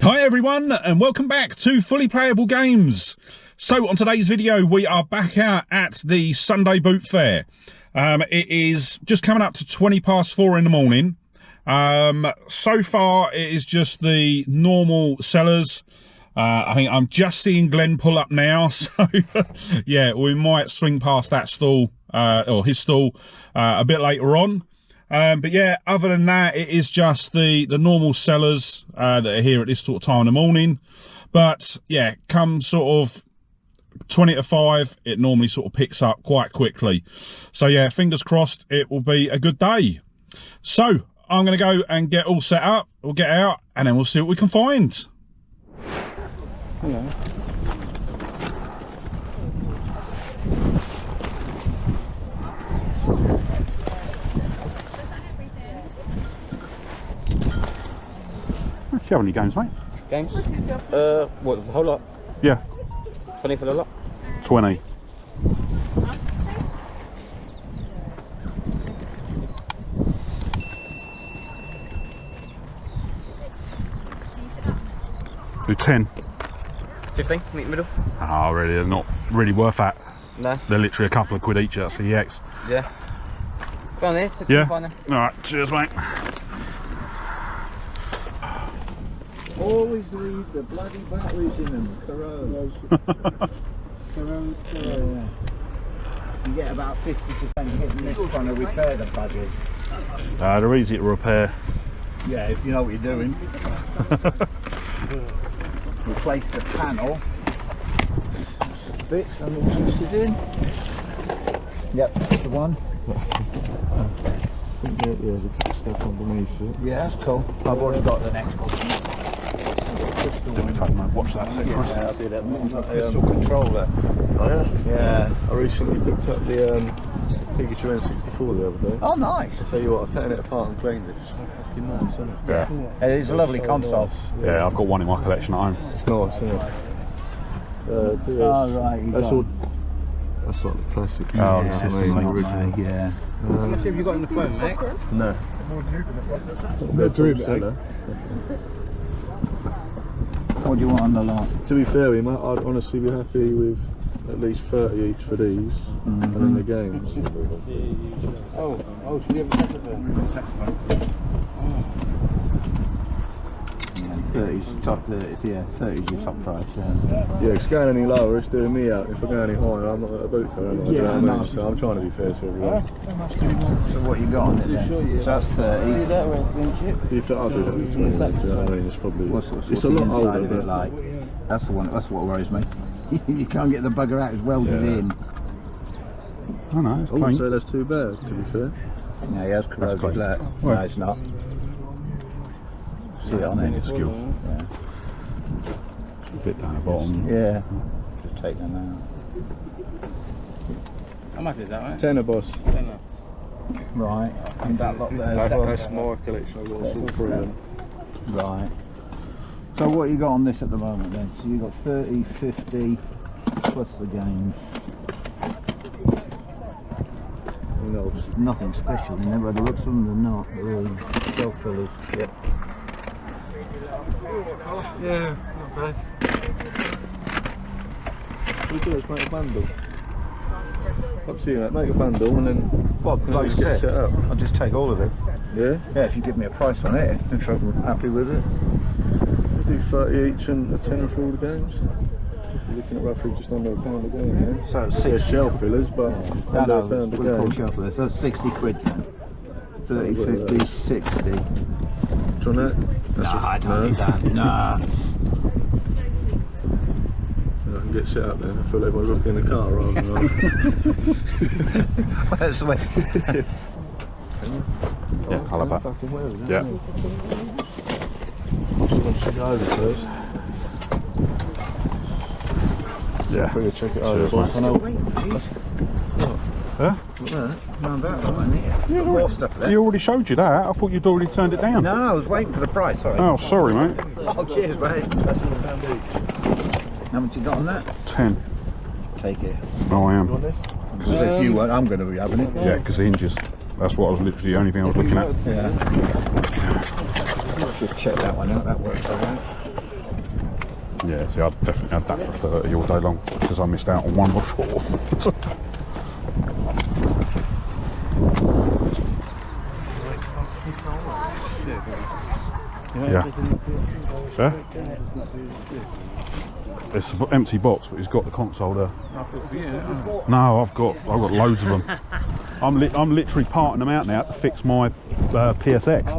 Hi everyone, and welcome back to Fully Playable Games. So on today's video we are back out at the Sunday Boot Fair. It is just coming up to 4:20 in the morning. So far it is just the normal sellers. I think I'm just seeing Glenn pull up now, so yeah, we might swing past that stall or his stall a bit later on. But yeah, other than that, it is just the normal sellers that are here at this sort of time in the morning. But yeah, come sort of 20 to 5, it normally sort of picks up quite quickly. So yeah, fingers crossed it will be a good day. So I'm going to go and get all set up. We'll get out and then we'll see what we can find. Hello. Do you have any games, mate? Games? What, the whole lot? Yeah. 20 for the lot? 20. Do 10. 15, meet in the middle? Oh, really, they're not really worth that. No. They're literally a couple of quid each at CEX. Yeah. Fine there? Yeah? Fine there. Alright, cheers, mate. Always leave the bloody batteries in them, corrode. Corrode. You get about 50% hit and miss trying to repair the buggers. They're easy to repair. Yeah, if you know what you're doing. Replace the panel. Bits I'm interested in. Yep, that's the one. I think there's a stuff underneath it. Yeah, that's cool. I've already got the next one. Watch that second. Yeah, I'll do that. I've got a pistol controller. Oh yeah? Yeah. I recently picked up the Pikachu N64 the other day. Oh, nice. I tell you what, I've taken it apart and cleaned it. It's so fucking nice, isn't it? Yeah. It is a lovely so console. Nice. Yeah, I've got one in my collection at home. It's nice, isn't it? Oh, right. That's all. That's like the classic. Oh, the system link. Original. Yeah. How much have you got in the phone, mate? No. They're dream seller. What do you want on the lot? To be fair, mate, I'd honestly be happy with at least 30 each for these, and then the games. Oh, should we have a saxophone? Yeah, 30's top. 30's your top price. Yeah. Yeah, it's going any lower, it's doing me out. If I go any higher, I'm not at a boot fair, am I? Yeah, Do you know what I no. mean? So I'm trying to be fair to everyone. So what you got on it then? So that's 30. Do you think I'll do that for 20? Do you know what I mean? It's probably. What's a the lot inside older, of it but like? That's the one. That's what worries me. You can't get the bugger out. It's welded in. I know, it's I wouldn't clean. say that's too bad, to be fair. Yeah, he has corroded. clean. Look. Where? No, it's not. See it on it. Skill. Yeah. A bit down the bottom. Yeah. Just take them out. How much is that, mate? Tenner, boss. Right. And that lot there. as well. That's my collection. I've got all three of them. Right. So what you got on this at the moment then? So you got 30, 50 plus the games. No, Nothing special in there, by the looks of them, they're not. They're all shelf fillers. Yep. yeah, not bad. What we do is make a bundle. Up to you, mate. Make a bundle and then Well, like just you get said, set up. I'll just take all of it. Yeah? Yeah, if you give me a price on it, if I'm happy with it. We'll do 30 each and a tenner for all the games. You're looking at roughly just under £1 a game, yeah? So it's They're 60. shelf fillers, but under £1 a we'll call game. shelf fillers. So that's 60 quid then. 30, Something like 50, that. 60. Do you want that? Nah, I don't need that. Nah. I can get set up then. I feel like everyone's looking in the car rather than That's the way. Yeah, I'll have that. Fucking well, isn't Yeah. Someone should go over first. Yeah. Before you check it Cheers, over. mate. I know. Huh? No, that one here. More stuff there. You already showed you that. I thought you'd already turned it down. No, I was waiting for the price, sorry. Oh, sorry, mate. Oh, cheers, mate. That's £1 each. How much you got on that? 10. Take it. Oh, I You am. want this? Because if you weren't, I'm going to be having it. Yeah, because the hinges. That's what I was literally the only thing I was looking at. Yeah. Just check that one out, that works alright. Yeah, see, I'd definitely had that for 30 all day long because I missed out on one before. Yeah. Yeah? It's an empty box, but he's got the console there. No, I've got loads of them. I'm literally parting them out now to fix my PSX.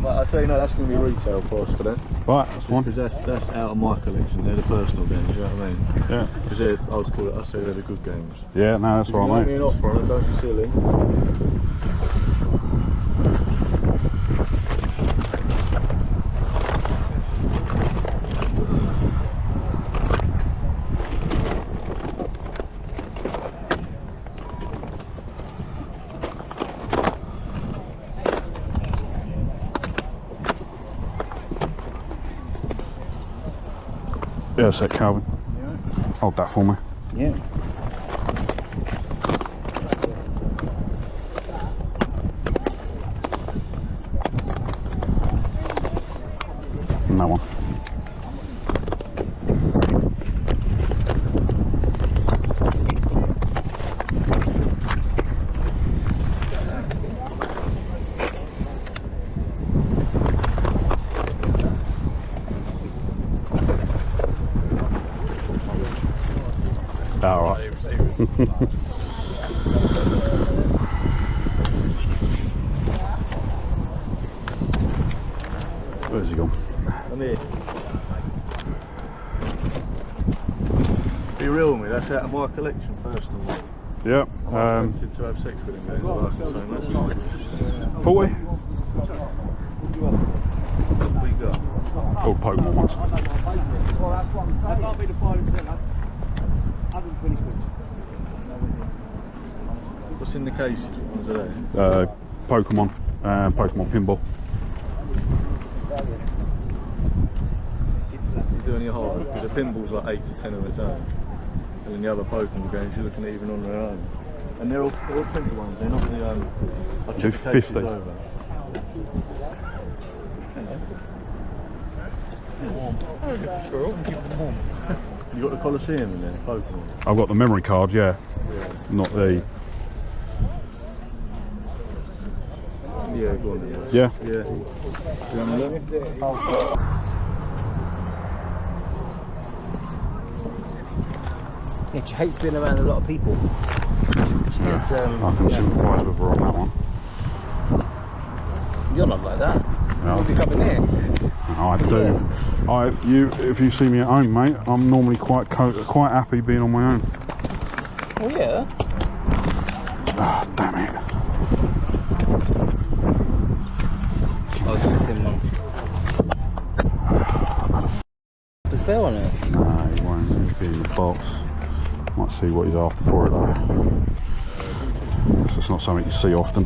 Right, I'll tell you, no, that's going to be retail price for that. Right, that's fine. Because that's out of my collection. They're the personal games. You know what I mean? Yeah. Because I say they're the good games. Yeah, no, that's right, mate. Give me an offer on it, don't be silly. Yeah, sec, Calvin. Hold that for me. Yeah. And that one. All right. Where's he gone? I'm here. Be real with me, that's out of my collection personally. Yeah. I'm tempted to have sex with him games, I like it so much. 40? What we got? Oh, Pokemon ones. That can't be the 5%. 120 quid. What's in the cases? What ones are they? Pokemon. Pokemon pinball. You do any harder? Because the pinball's like 8 to 10 of its own. And then the other Pokemon games you're looking at even on their own. And they're all simple ones, they're not the I Do check the cases 50. over. You got the Colosseum in there, Pokemon? I've got the memory card, yeah. Not the... Yeah, go on then. Yeah? Yeah. Do you want to look? Yeah, she hates being around a lot of people. She gets, I can sympathise with her on that one. You're not like that. No. You'll be coming here. I do. If you see me at home, mate, I'm normally quite happy being on my own. Oh yeah? Ah, damn it. Oh, it's just in one. There's bell on it. No, he won't. He'll be in the box. Might see what he's after for it though. It's not something you see often.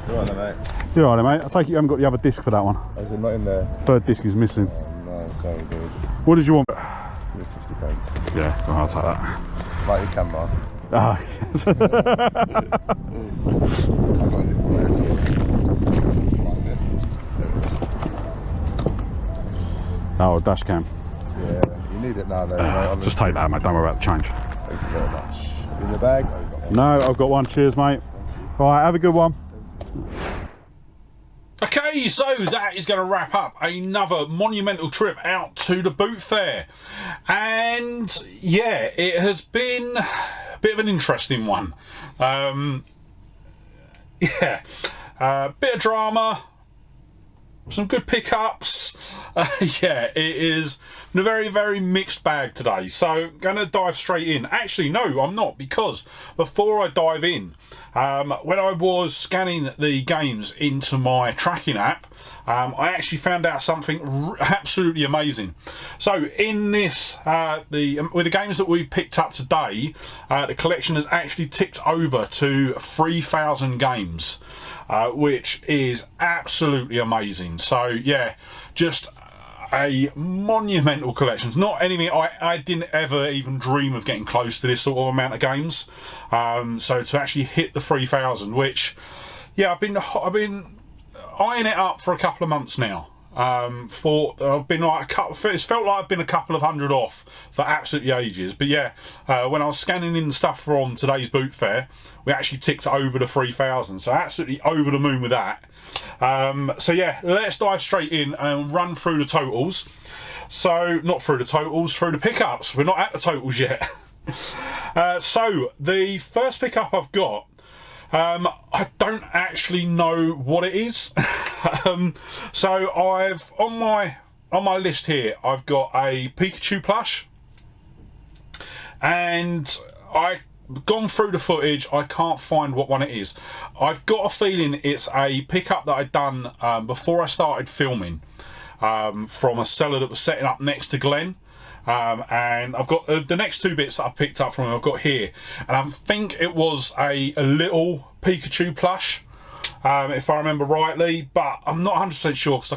Go on then, mate. You alright, mate? I take it you haven't got the other disc for that one. Is it not in there? Third disc is missing. No, sorry, dude. What did you want? 50 pence. Yeah, I'll take that. Like your camera. Ah, I got it. oh, dash cam. Yeah, you need it now though, mate. Just take that, mate. Don't worry about the change. Thank you very much. In the bag? Oh, you got one. No, I've got one. Cheers, mate. Alright, have a good one. Okay, so that is going to wrap up another monumental trip out to the boot fair. And yeah, it has been a bit of an interesting one. Yeah, bit of drama, some good pickups. Yeah, it is a very, very mixed bag today. So going to dive straight in. Actually, no, I'm not, because before I dive in, when I was scanning the games into my tracking app, I actually found out something absolutely amazing. So in this, with the games that we picked up today, the collection has actually ticked over to 3,000 games. Which is absolutely amazing. So yeah, just a monumental collection. It's not anything I didn't ever even dream of getting close to this sort of amount of games. So to actually hit the 3,000, which yeah, I've been eyeing it up for a couple of months now. for I've been like it's felt like I've been a couple of hundred off for absolutely ages, but yeah, when I was scanning in the stuff from today's boot fair, we actually ticked over the 3,000, so absolutely over the moon with that. So yeah, let's dive straight in and run through the totals. So not through the totals, through the pickups. We're not at the totals yet. So the first pickup I've got, I don't actually know what it is. So I've on my list here, I've got a Pikachu plush, and I've gone through the footage. I can't find what one it is. I've got a feeling it's a pickup that I'd done before I started filming, from a seller that was setting up next to Glenn. And I've got the next two bits that I've picked up from him, I've got here, and I think it was a little Pikachu plush, if I remember rightly, but I'm not 100% sure because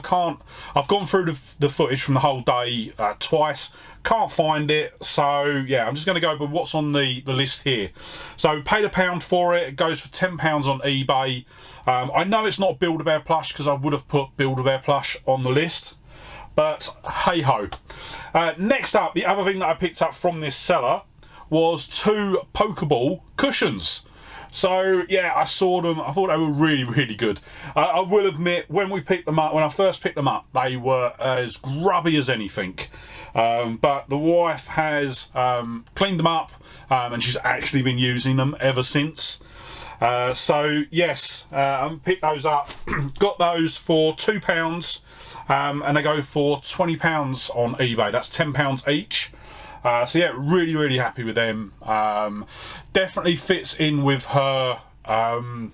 I've gone through the footage from the whole day twice, can't find it, so yeah, I'm just going to go with what's on the list here. So paid £1 for it, it goes for £10 on eBay. I know it's not Build-A-Bear plush because I would have put Build-A-Bear plush on the list, but hey ho. Next up, the other thing that I picked up from this seller was 2 Pokeball cushions. So yeah, I saw them, I thought they were really, really good. I will admit, when I first picked them up, they were as grubby as anything. But the wife has cleaned them up, and she's actually been using them ever since. So yes, I picked those up, got those for £2, and they go for £20 on eBay. That's £10 each. So yeah, really, really happy with them. Definitely fits in with her. I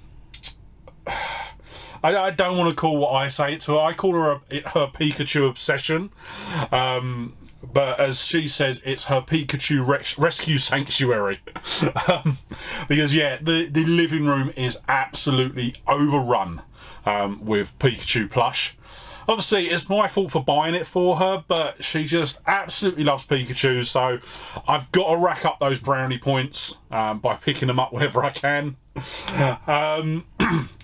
don't want to call what I say to her. I call her her Pikachu obsession. But as she says, it's her Pikachu rescue sanctuary. Because yeah, the living room is absolutely overrun with Pikachu plush. Obviously, it's my fault for buying it for her, but she just absolutely loves Pikachu, so I've got to rack up those brownie points by picking them up whenever I can.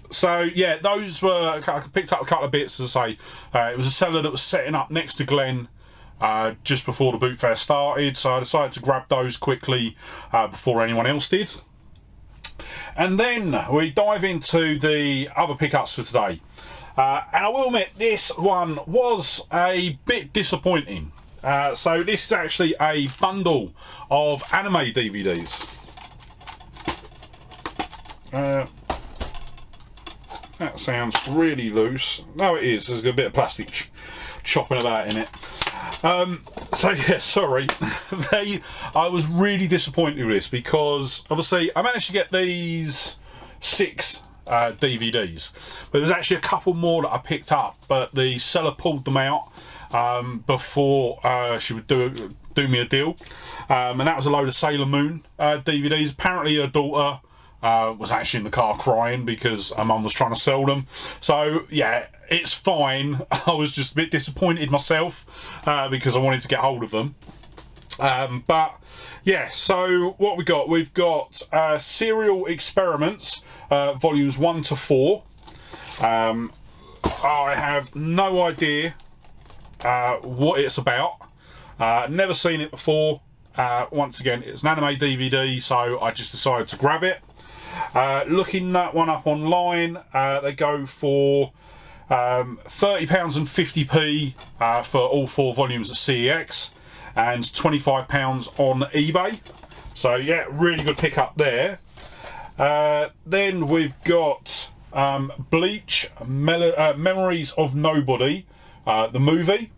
So yeah, those were, I picked up a couple of bits, as I say. It was a seller that was setting up next to Glenn just before the boot fair started, so I decided to grab those quickly before anyone else did. And then we dive into the other pickups for today. And I will admit, this one was a bit disappointing. So this is actually a bundle of anime DVDs. That sounds really loose. No, it is. There's a bit of plastic chopping about in it. So yeah, sorry. I was really disappointed with this because obviously I managed to get these 6 DVDs, but there's actually a couple more that I picked up, but the seller pulled them out before she would do me a deal, and that was a load of Sailor Moon DVDs. Apparently her daughter was actually in the car crying because her mum was trying to sell them, so yeah, it's fine. I was just a bit disappointed myself because I wanted to get hold of them, but yeah, so what we've got Serial Experiments volumes 1 to 4. I have no idea what it's about. Never seen it before. Once again, it's an anime DVD, so I just decided to grab it. Looking that one up online, they go for £30 and 50p for all 4 volumes at CEX, and £25 on eBay. So yeah, really good pickup there. Then we've got Bleach, Memories of Nobody, the movie.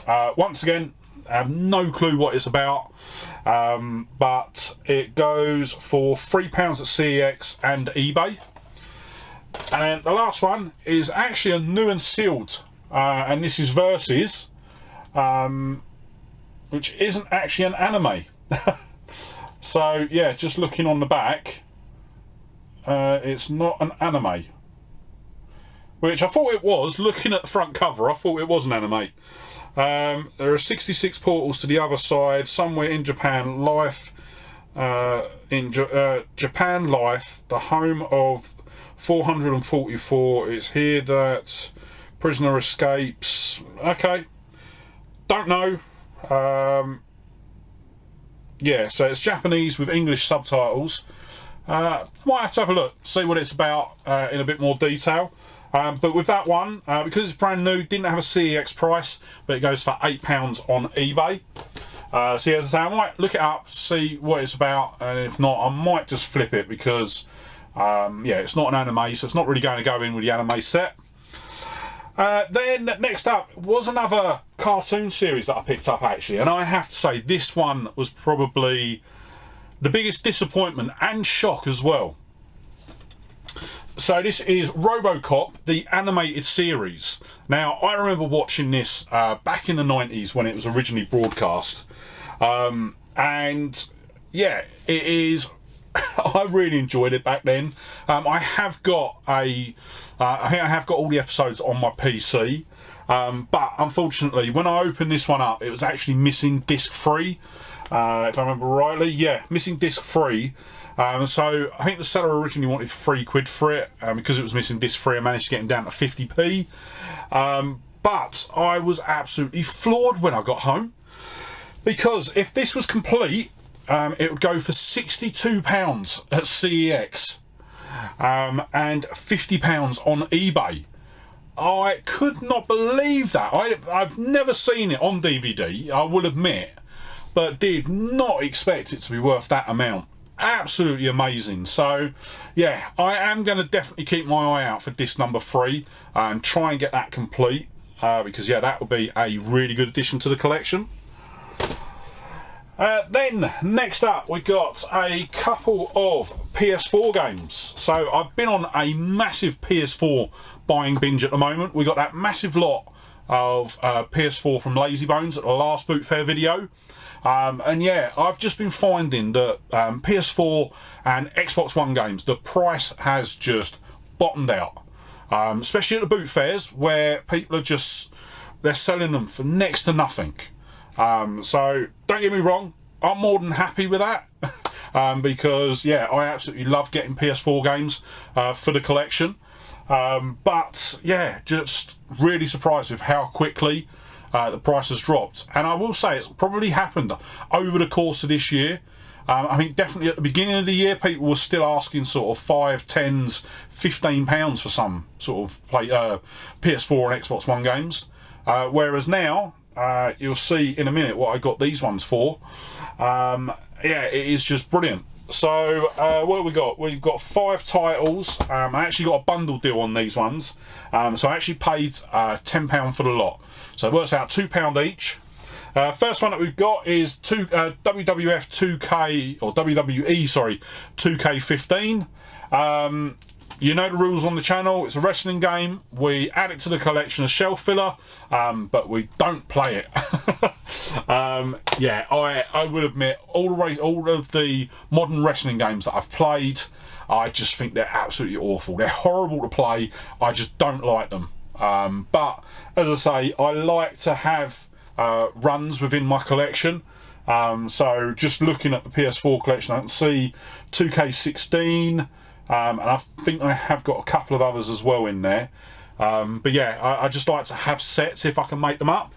Once again, I have no clue what it's about, but it goes for £3 at CEX and eBay. And the last one is actually a new and sealed, and this is Versus, which isn't actually an anime. So yeah, just looking on the back, it's not an anime, which I thought it was. Looking at the front cover, I thought it was an anime. There are 66 portals to the other side, somewhere in Japan. Life, Japan Life, the home of 444. It's here that prisoner escapes. okay, don't know. Yeah, so it's Japanese with English subtitles. Might have to have a look, see what it's about in a bit more detail. But with that one, because it's brand new, didn't have a CEX price, but it goes for £8 on eBay. So yeah, as I say, I might look it up, see what it's about, and if not, I might just flip it because, yeah, it's not an anime, so it's not really going to go in with the anime set. Then next up was another cartoon series that I picked up actually, and I have to say this one was probably the biggest disappointment and shock as well. So this is RoboCop, the animated series. Now I remember watching this back in the 90s when it was originally broadcast, and yeah, it is I really enjoyed it back then. I have got I think I have got all the episodes on my PC, but unfortunately when I opened this one up it was actually missing disc 3, if I remember rightly. Yeah, missing disc 3. So I think the seller originally wanted £3 for it, because it was missing disc 3 I managed to get him down to 50p. But I was absolutely floored when I got home, because if this was complete, it would go for £62 at CEX, and £50 on eBay. I could not believe that. I've never seen it on DVD, I will admit, but did not expect it to be worth that amount. Absolutely amazing. So yeah, I am going to definitely keep my eye out for disc number 3 and try and get that complete, because yeah, that would be a really good addition to the collection. Then next up we got a couple of PS4 games. So I've been on a massive PS4 buying binge at the moment. We got that massive lot of PS4 from Lazy Bones at the last Boot Fair video, and yeah, I've just been finding that PS4 and Xbox One games, the price has just bottomed out, especially at the Boot Fairs where people are they're selling them for next to nothing. So don't get me wrong, I'm more than happy with that, because yeah, I absolutely love getting PS4 games for the collection, but yeah, just really surprised with how quickly the price has dropped. And I will say it's probably happened over the course of this year. I think definitely at the beginning of the year people were still asking sort of £5, £10, £15 for some sort of PS4 and Xbox One games, whereas now, you'll see in a minute what I got these ones for. Yeah, it is just brilliant. So what have we got? We've got 5 titles. I actually got a bundle deal on these ones, so I actually paid £10 for the lot, so it works out £2 each. First one that we've got is WWF 2K, or WWE, sorry, 2K15. You know the rules on the channel. It's a wrestling game. We add it to the collection as shelf filler, but we don't play it. Yeah, I would admit all of the modern wrestling games that I've played, I just think they're absolutely awful. They're horrible to play. I just don't like them. But as I say, I like to have runs within my collection. So just looking at the PS4 collection, I can see 2K16. And I think I have got a couple of others as well in there, but yeah, I just like to have sets if I can make them up.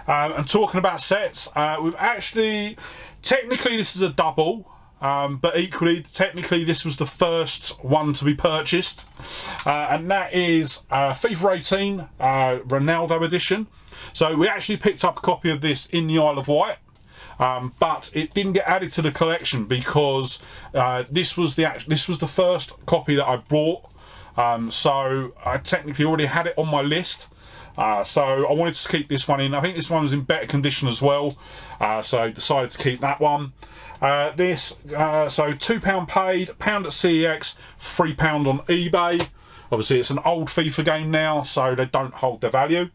And talking about sets, we've actually, technically this is a double, but equally technically this was the first one to be purchased, and that is FIFA 18 Ronaldo edition. So we actually picked up a copy of this in the Isle of Wight. But it didn't get added to the collection because this was the first copy that I bought, so I technically already had it on my list, so I wanted to keep this one in. I think this one was in better condition as well, so I decided to keep that one. So £2 paid, £1 at CEX, £3 on eBay. Obviously it's an old FIFA game now, so they don't hold their value.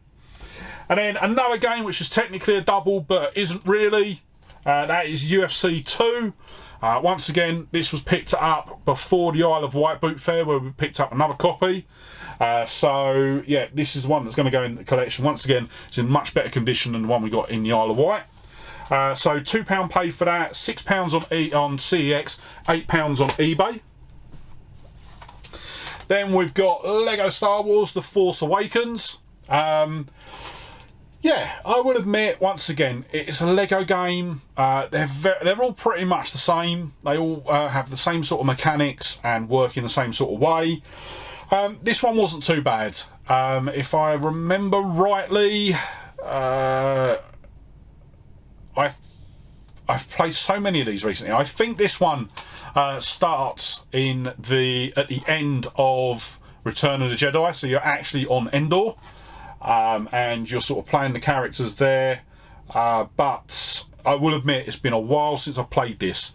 And then another game which is technically a double but isn't really, that is UFC 2. Once again, this was picked up before the Isle of Wight Boot Fair where we picked up another copy. So yeah, this is one that's going to go in the collection. Once again, it's in much better condition than the one we got in the Isle of Wight. So £2 paid for that, £6 on CEX, £8 on eBay. Then we've got Lego Star Wars The Force Awakens. yeah, I will admit, once again, it's a Lego game. They're all pretty much the same. They all have the same sort of mechanics and work in the same sort of way. This one wasn't too bad. If I remember rightly, I've played so many of these recently. I think this one starts at the end of Return of the Jedi, so you're actually on Endor. And you're sort of playing the characters there, but I will admit it's been a while since I played this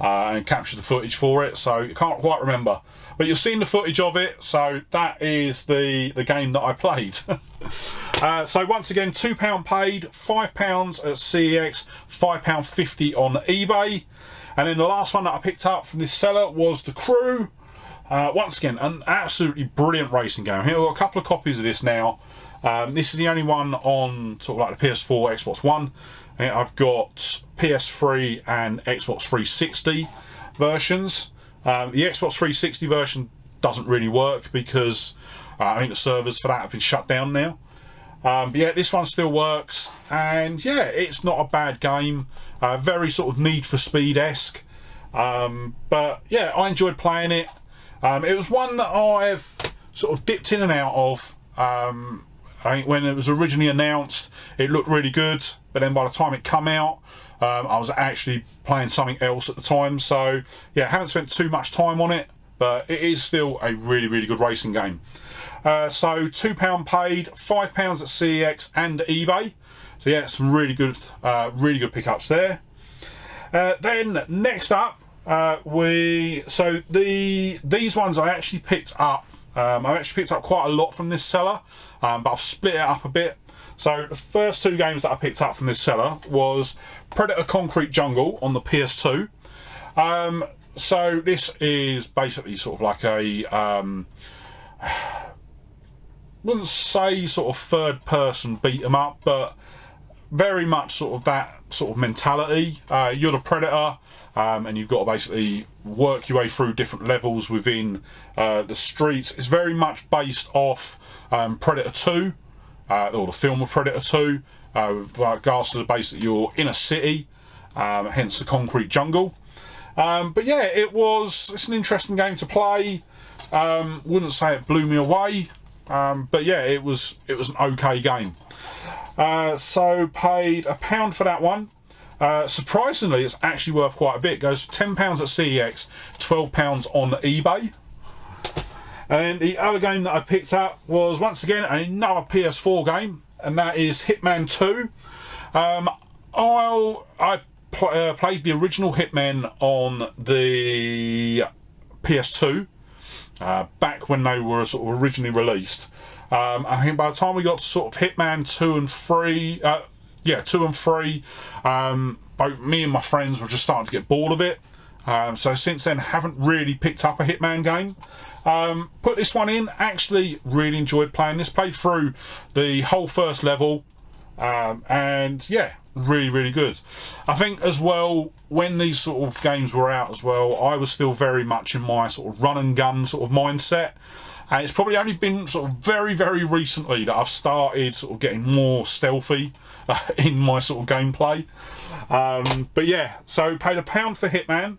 and captured the footage for it, so I can't quite remember. But you're seeing the footage of it, so that is the game that I played. So once again, £2 paid, £5 at CEX, £5.50 on eBay. And then the last one that I picked up from this seller was The Crew. Once again, an absolutely brilliant racing game. Here I've got a couple of copies of this now. This is the only one on sort of like the PS4, Xbox One. I've got PS3 and Xbox 360 versions. The Xbox 360 version doesn't really work because I think the servers for that have been shut down now. But yeah, this one still works, and yeah, it's not a bad game. Very sort of Need for Speed-esque. But yeah, I enjoyed playing it. It was one that I've sort of dipped in and out of. I think when it was originally announced, it looked really good, but then by the time it come out, I was actually playing something else at the time. So yeah, haven't spent too much time on it, but it is still a really, really good racing game. So £2 paid, £5 at CEX and eBay. So yeah, some really good pickups there. Then next up, these ones I actually picked up. I've actually picked up quite a lot from this seller, but I've split it up a bit. So the first two games that I picked up from this seller was Predator Concrete Jungle on the PS2. So this is basically sort of like a, wouldn't say sort of third person beat 'em up, but very much sort of that sort of mentality. You're the Predator, and you've got to basically work your way through different levels within the streets. It's very much based off Predator 2, or the film of Predator 2, with regards to the base that you're in a city, hence the concrete jungle. But yeah, it's an interesting game to play. Wouldn't say it blew me away, but yeah, it was an okay game. So paid £1 for that one. Surprisingly, it's actually worth quite a bit. It goes for £10 at CEX, £12 on eBay. And the other game that I picked up was once again another PS4 game, and that is Hitman 2. I played the original Hitman on the PS2 back when they were sort of originally released. I think by the time we got to sort of Hitman 2 and 3, 2 and 3, both me and my friends were just starting to get bored of it. So since then, haven't really picked up a Hitman game. Put this one in, actually really enjoyed playing this. Played through the whole first level, and yeah, really, really good. I think as well, when these sort of games were out as well, I was still very much in my sort of run and gun sort of mindset. And it's probably only been sort of very, very recently that I've started sort of getting more stealthy in my sort of gameplay. But yeah, so paid £1 for Hitman.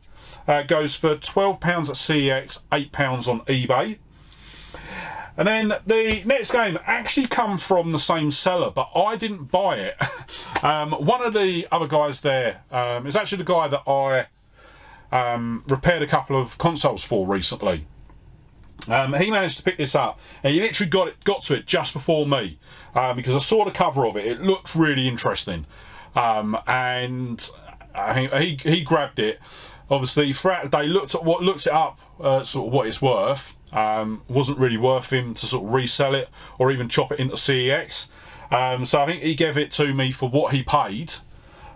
Goes for £12 at CEX, £8 on eBay. And then the next game actually comes from the same seller, but I didn't buy it. One of the other guys there is actually the guy that I repaired a couple of consoles for recently. He managed to pick this up, and he literally got to it just before me, because I saw the cover of it. It looked really interesting, and he grabbed it. Obviously, throughout the day, looked it up, sort of what it's worth. Wasn't really worth him to sort of resell it or even chop it into CEX. So I think he gave it to me for what he paid,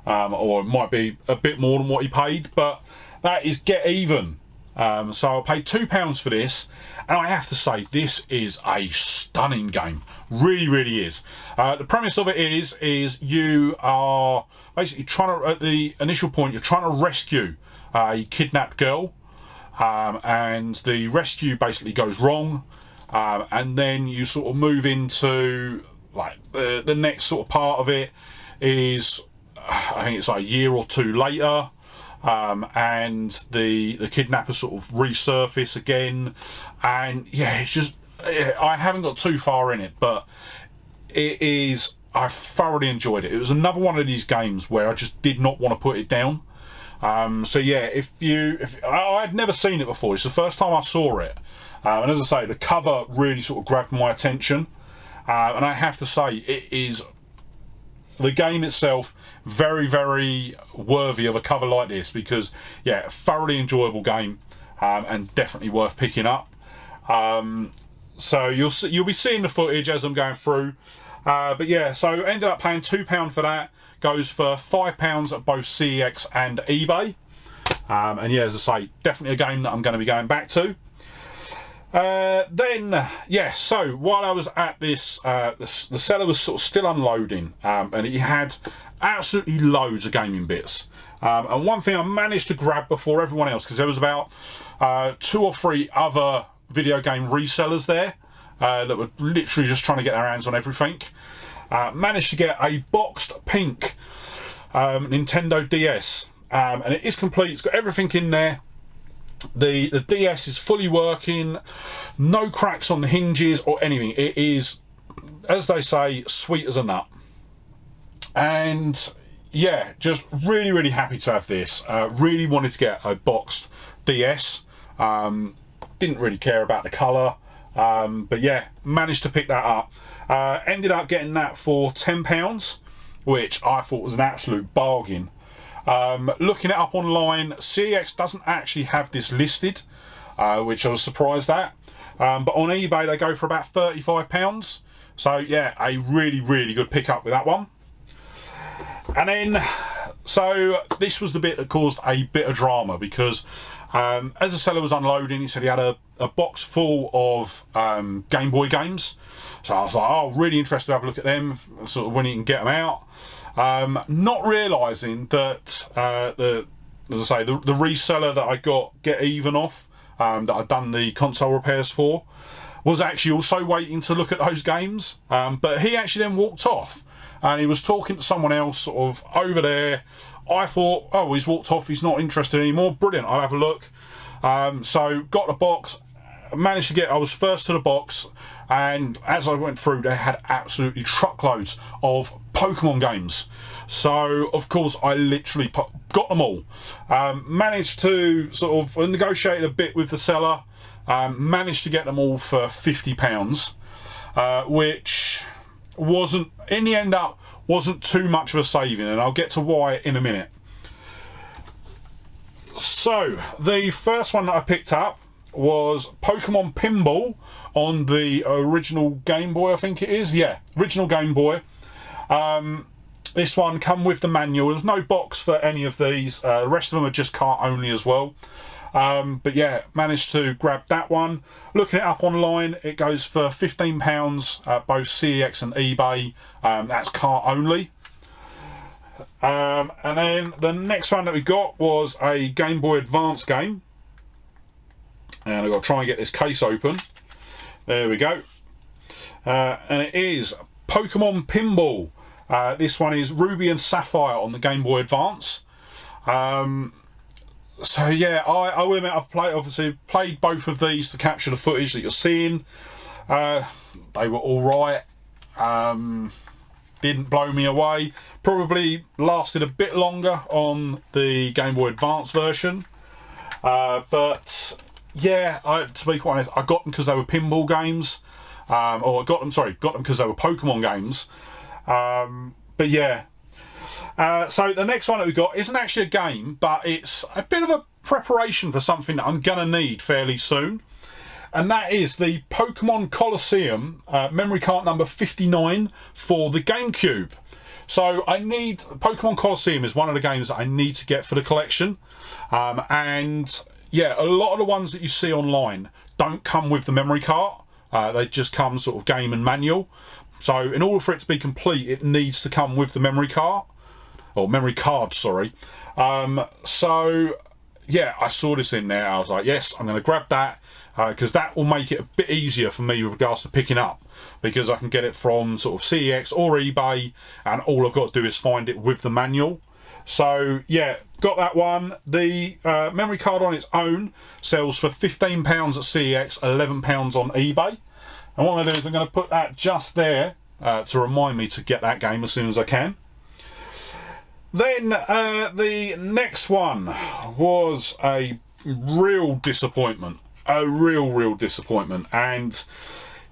or it might be a bit more than what he paid, but that is get even. So I paid £2 for this, and I have to say this is a stunning game. Really, really is. The premise of it is you are basically trying to, at the initial point, you're trying to rescue a kidnapped girl, and the rescue basically goes wrong, and then you sort of move into like the next sort of part of it is, I think it's like a year or two later, and the kidnappers sort of resurface again, and yeah, it's just, I haven't got too far in it, but it is, I thoroughly enjoyed it. It was another one of these games where I just did not want to put it down. So yeah, if I had never seen it before, it's the first time I saw it, and as I say, the cover really sort of grabbed my attention, and I have to say, it is, the game itself, very, very worthy of a cover like this, because yeah, thoroughly enjoyable game, and definitely worth picking up. So you'll be seeing the footage as I'm going through, but yeah, so ended up paying £2 for that. Goes for £5 at both CEX and eBay, and yeah, as I say, definitely a game that I'm going to be going back to. Then yeah, so while I was at this, the seller was sort of still unloading, and he had absolutely loads of gaming bits, and one thing I managed to grab before everyone else, because there was about 2 or 3 other video game resellers there that were literally just trying to get their hands on everything. Managed to get a boxed pink Nintendo DS, and it is complete. It's got everything in there. The DS is fully working, no cracks on the hinges or anything. It is, as they say, sweet as a nut. And yeah, just really, really happy to have this. Really wanted to get a boxed DS. Didn't really care about the colour, but yeah, managed to pick that up. Ended up getting that for £10, which I thought was an absolute bargain. Looking it up online, CEX doesn't actually have this listed, which I was surprised at. But on eBay they go for about £35. So yeah, a really, really good pickup with that one. And then, so this was the bit that caused a bit of drama, because as the seller was unloading, he said he had a box full of Game Boy games. So I was like, oh, really interested to have a look at them, sort of when he can get them out. Not realising that, as I say, the reseller that I got Get Even off, that I'd done the console repairs for, was actually also waiting to look at those games. But he actually then walked off, and he was talking to someone else sort of over there. I thought, oh, he's walked off, he's not interested anymore. Brilliant, I'll have a look. So got the box, managed to get, I was first to the box, and as I went through, they had absolutely truckloads of Pokemon games. So of course I literally got them all. Managed to sort of negotiate a bit with the seller, managed to get them all for £50, which wasn't, in the end up, wasn't too much of a saving, and I'll get to why in a minute. So the first one that I picked up was Pokemon Pinball on the original Game Boy, I think it is. Yeah, original Game Boy. This one come with the manual. There's no box for any of these. The rest of them are just cart only as well. But yeah, managed to grab that one. Looking it up online, it goes for £15 at both CEX and eBay. That's cart only. And then the next one that we got was a Game Boy Advance game. And I've got to try and get this case open. There we go. And it is Pokemon Pinball. This one is Ruby and Sapphire on the Game Boy Advance. So yeah, I will admit I've obviously played both of these to capture the footage that you're seeing. They were all right. Didn't blow me away. Probably lasted a bit longer on the Game Boy Advance version. But yeah, to be quite honest, I got them because they were pinball games. Or I got them because they were Pokemon games. But yeah. So the next one that we got isn't actually a game, but it's a bit of a preparation for something that I'm going to need fairly soon. And that is the Pokemon Colosseum memory card number 59 for the GameCube. So I need, Pokemon Colosseum is one of the games that I need to get for the collection. And yeah, a lot of the ones that you see online don't come with the memory card. They just come sort of game and manual. So in order for it to be complete, it needs to come with the memory card. Or memory card, sorry. So yeah, I saw this in there. I was like, yes, I'm going to grab that because that will make it a bit easier for me with regards to picking up. because I can get it from sort of CEX or eBay, and all I've got to do is find it with the manual. So yeah, got that one. The memory card on its own sells for £15 at CEX, £11 on eBay. And what I'm going to do is I'm going to put that just there to remind me to get that game as soon as I can. Then the next one was a real disappointment. A real disappointment. And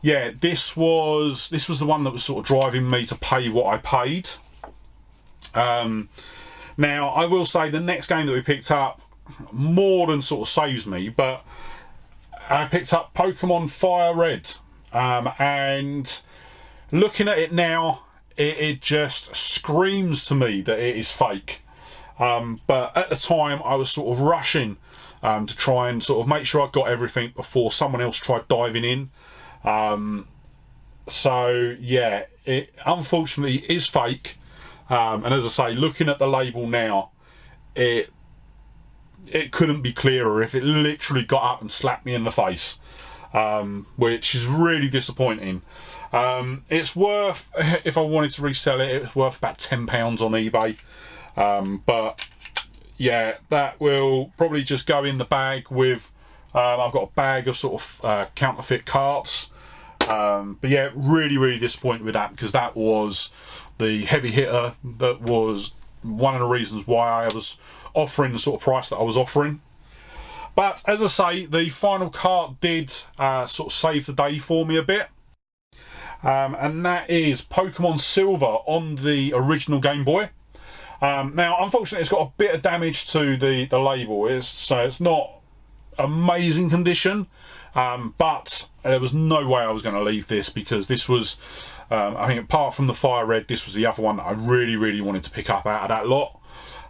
yeah, this was the one that was sort of driving me to pay what I paid. Now, I will say the next game that we picked up more than sort of saves me, but I picked up Pokemon Fire Red. And looking at it now, it just screams to me that it is fake. But at the time, I was sort of rushing to try and sort of make sure I got everything before someone else tried diving in. So yeah, it unfortunately is fake. And as I say, looking at the label now, it couldn't be clearer if it literally got up and slapped me in the face, which is really disappointing. It's worth, if I wanted to resell it, it's worth about £10 on eBay. But yeah, that will probably just go in the bag with, I've got a bag of sort of counterfeit carts. But yeah, really disappointed with that, because that was the heavy hitter. That was one of the reasons why I was offering the sort of price that I was offering. But as I say, the final cart did sort of save the day for me a bit. And that is Pokemon Silver on the original Game Boy. Now, unfortunately, it's got a bit of damage to the label. So it's not amazing condition. But there was no way I was going to leave this, because this was, I think apart from the Fire Red, this was the other one that I really wanted to pick up out of that lot.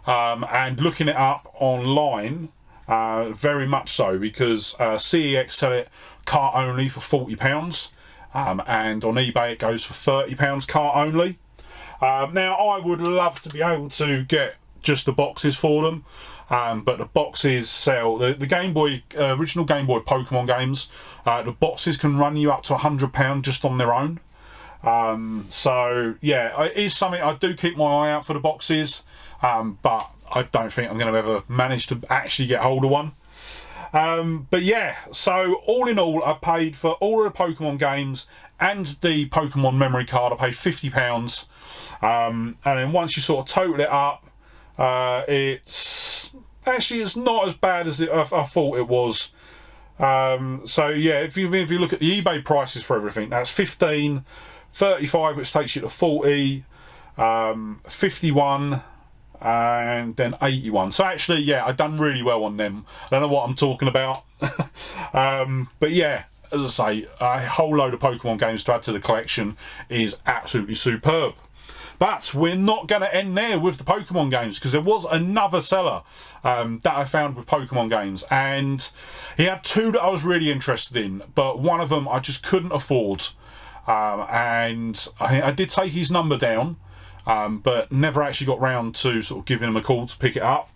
And looking it up online, very much so, because CEX sell it cart only for £40, and on eBay it goes for £30 cart only. Now, I would love to be able to get just the boxes for them, but the boxes sell, the Game Boy, original Game Boy Pokemon games, the boxes can run you up to £100 just on their own. So yeah, it is something I do keep my eye out for, the boxes, but I don't think I'm going to ever manage to actually get hold of one. But yeah, so all in all, I paid for all of the Pokemon games and the Pokemon memory card, I paid £50. And then once you sort of total it up, it's not as bad as I thought it was. So yeah, if you look at the eBay prices for everything, that's 15, 35, which takes you to 40, 51, and then 81. So actually, yeah, I've done really well on them. I don't know what I'm talking about. But yeah, as I say, a whole load of Pokemon games to add to the collection is absolutely superb. But we're not going to end there with the Pokemon games, because there was another seller that I found with Pokemon games, and he had two that I was really interested in, but one of them I just couldn't afford. And I did take his number down, but never actually got round to sort of giving him a call to pick it up.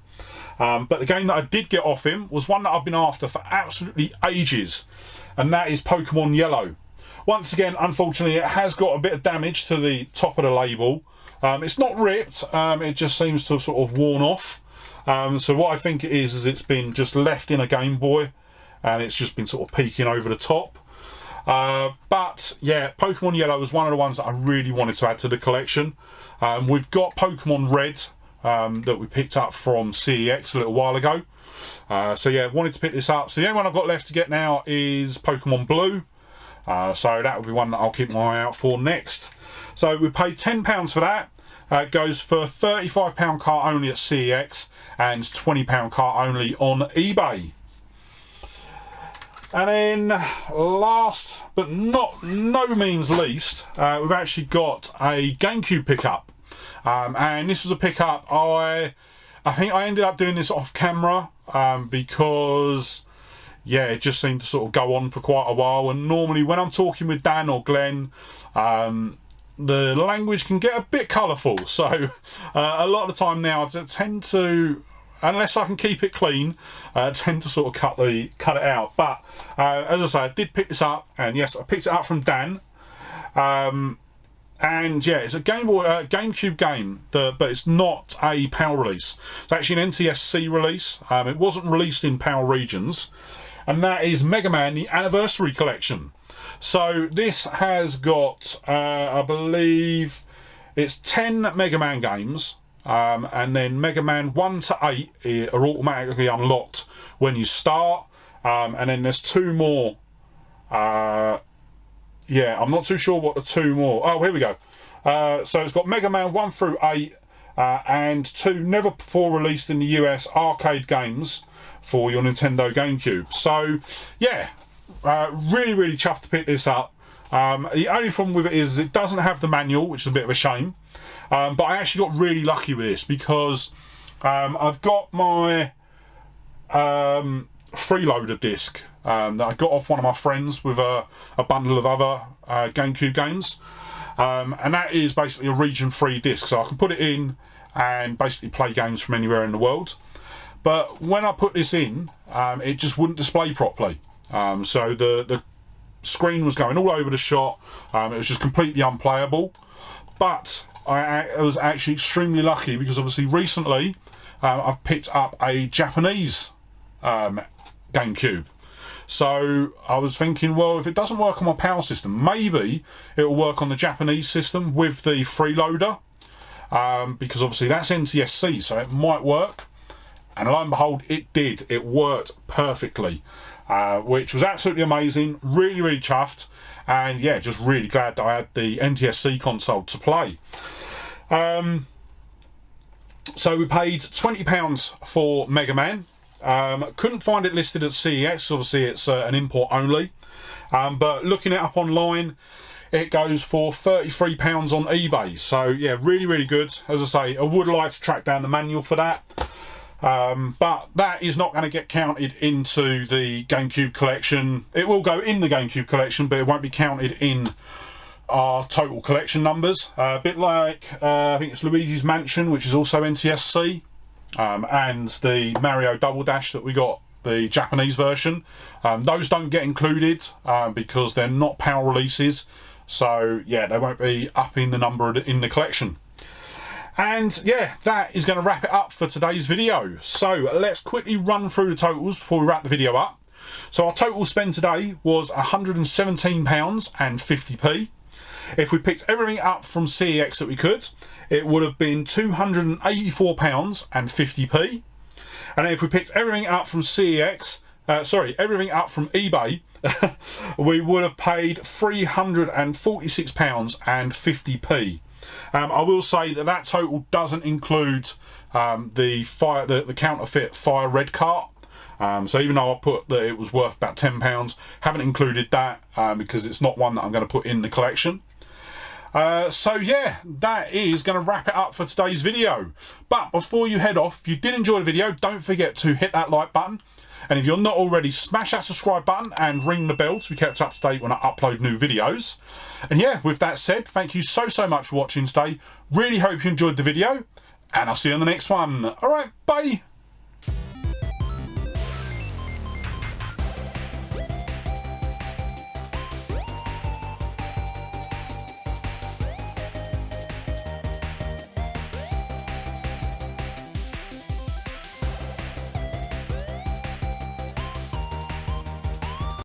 But the game that I did get off him was one that I've been after for absolutely ages, and that is Pokemon Yellow. Once again, unfortunately, it has got a bit of damage to the top of the label. It's not ripped, it just seems to have sort of worn off. So what I think it is it's been just left in a Game Boy, and it's just been sort of peeking over the top. But yeah, Pokemon Yellow was one of the ones that I really wanted to add to the collection. We've got Pokemon Red that we picked up from CEX a little while ago. So yeah, wanted to pick this up. So the only one I've got left to get now is Pokemon Blue. So that will be one that I'll keep my eye out for next. So we paid £10 for that. It goes for £35 cart only at CEX and £20 cart only on eBay. And then last but no means least, we've actually got a GameCube pickup. And this was a pickup I think I ended up doing this off camera because yeah, it just seemed to sort of go on for quite a while, and normally when I'm talking with Dan or Glenn, the language can get a bit colourful, so a lot of the time now I tend to, unless I can keep it clean, tend to sort of cut it out. But as I say, I did pick this up, and yes, I picked it up from Dan, And yeah, it's a GameCube game, but it's not a PAL release. It's actually an NTSC release. It wasn't released in PAL regions, and that is Mega Man: The Anniversary Collection. So this has got, I believe, it's 10 Mega Man games, and then Mega Man 1 to 8 are automatically unlocked when you start, and then there's 2 more. Yeah, I'm not too sure what the 2 more. Oh, here we go. So it's got Mega Man 1 through 8 and 2 never before released in the US arcade games for your Nintendo GameCube. So, yeah, really, really chuffed to pick this up. The only problem with it is it doesn't have the manual, which is a bit of a shame. But I actually got really lucky with this because I've got my freeloader disc that I got off one of my friends with a bundle of other GameCube games, and that is basically a region-free disc, so I can put it in and basically play games from anywhere in the world. But when I put this in, it just wouldn't display properly, so the screen was going all over the shot. It was just completely unplayable. But I was actually extremely lucky because obviously recently I've picked up a Japanese GameCube. So I was thinking, well, if it doesn't work on my PAL system, maybe it'll work on the Japanese system with the freeloader, because obviously that's NTSC, so it might work. And lo and behold, it did. It worked perfectly, which was absolutely amazing. Really, really chuffed. And yeah, just really glad that I had the NTSC console to play. So we paid £20 for Mega Man. Couldn't find it listed at CEX, obviously it's an import only, but looking it up online, it goes for £33 on eBay. So yeah, really, really good. As I say, I would like to track down the manual for that, but that is not going to get counted into the GameCube collection. It will go in the GameCube collection, but it won't be counted in our total collection numbers. A bit like I think it's Luigi's Mansion, which is also NTSC. And the Mario Double Dash that we got, the Japanese version, those don't get included because they're not PAL releases, so yeah, they won't be up in the number in the collection. And yeah, that is going to wrap it up for today's video. So let's quickly run through the totals before we wrap the video up. So our total spend today was £117 and 50p. If we picked everything up from CEX that we could, it would have been £284 and 50p. And if we picked everything up from CEX, everything up from eBay, we would have paid £346 and 50p. I will say that that total doesn't include the counterfeit fire red cart. So even though I put that it was worth about £10, haven't included that because it's not one that I'm going to put in the collection. So yeah, that is going to wrap it up for today's video. But before you head off, if you did enjoy the video, don't forget to hit that like button. And if you're not already, smash that subscribe button and ring the bell to be kept up to date when I upload new videos. And yeah, with that said, thank you so much for watching today. Really hope you enjoyed the video, and I'll see you on the next one. Alright, bye!